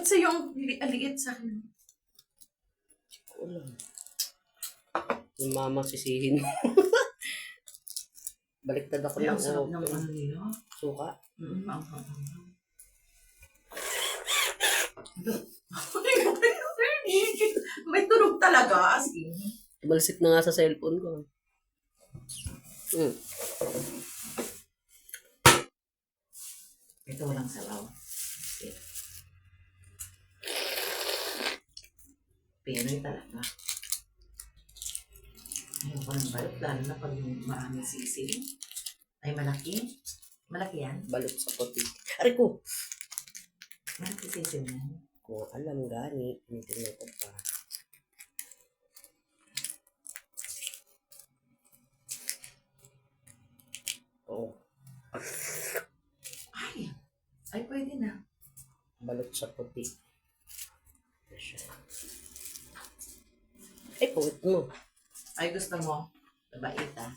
Ba't sa'yo ang liit sa akin? Ulam. Yung mama sisihin mo. Baliktad ako Ay, ng ang sarap ng ano nila. suka. May tunog talaga. Tumalsik na nga sa cellphone ko. Ito walang sabaw. Pinoy talaga. Ayoko ng balot, lalo na pag maraming sisig. Ay, malaki. Malaki yan. Balot sa puti. Aray ko! Malaki sisig yan. Kung alam gani, hindi na ito pa. Oo. Ay, pwede na. Balot sa puti. Ito siya. Ay, puwit mo. Ay, gusto mo? Mabait ah.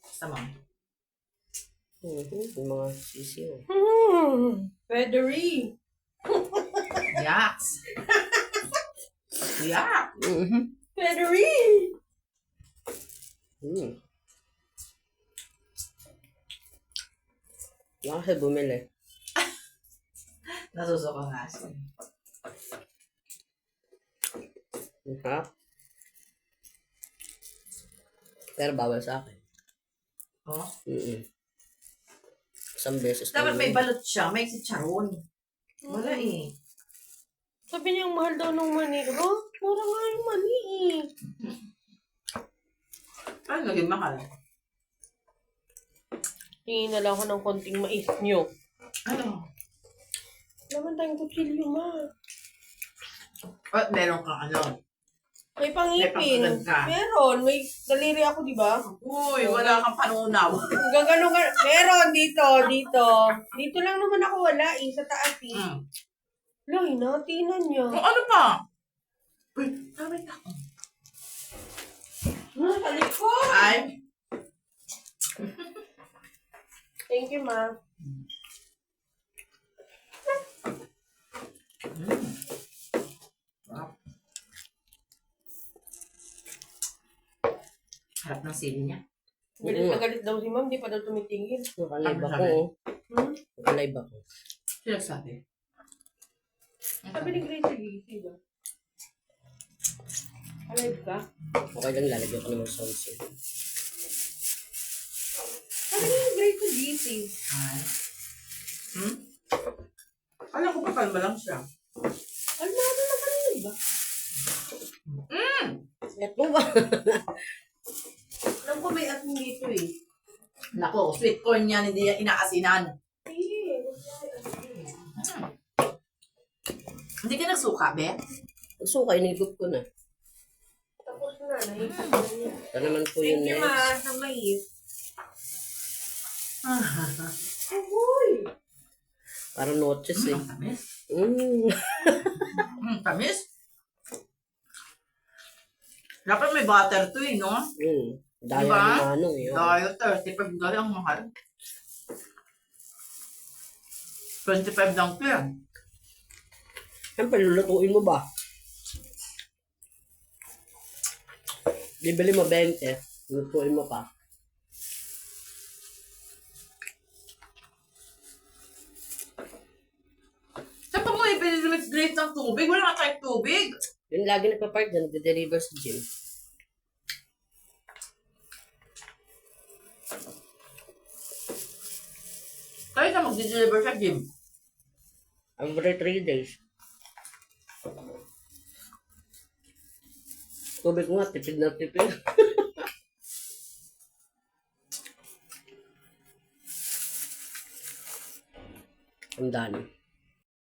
Gusto mo? Yung mga sisiyo. Federy. Yaks! Yak! Federy. Wala kasi bumili. Nasusuka nga siya. Ha? Pero bawal sa akin. Oh? Isang beses. Dapat may balot siya. May chicharon. Wala eh. Sabi niya, ang mahal daw ng mani. Mura nga yung mani eh. Ano naging mahal? Tingin na lang ako ng konting mais nyo. Ano? Naman tayong kutsilyo, ma. Oh, meron kang ano? May pangipin. May pangkalan ka. Meron. May daliri ako, di ba? Uy, wala kang panunaw. Gagano ka. Meron dito. Dito lang naman ako wala eh. Sa taas eh. Wala, hinatinan niya. Kung ano pa? Uy, tawid ako. Balik ko. Ay, Thank you, ma. harap ng sili niya. Galit na galit daw si ma'am. Di pa daw tumitingin. Nakalive Ano ako. sabi? Nakalive ako. Sino sabi? Sabi ni Gracie Gracie ba? Alive ka? Okay lang, lalagyan ko naman sound set. Sabi ni Gracie Gracie. Ay. Alam ko pa kalma lang siya. Ano na kanina, di ba? Ito ba? Alam ko may asin dito eh. Nako, sweet corn yan, hindi yan inaasinan. Hindi ka nagsuka, be? Ang suka, inigop ko na. Tapos na, nahipas na niya. Ito naman po yung Thank you, next. ma. Sa mais. Uy! Parang noches eh. Tamis. Tamis? Dapat may butter to eh, no? Daya Diba? ni Manong eh. Dahil 35 gali ang mahal. 25 lang to yan. Siyempre, lulutuin mo ba? Bibili mo 20, lulutuin mo pa. Saan pa mo ipinililit ng tubig? Wala nga tayong tubig. Yung lagi nagpa-park dyan, nagde-deliver sa gym. Tayo na magdi-deliver sa gym. Every 3 days. Tubig ko nga, tipid na tipid. Ang dami.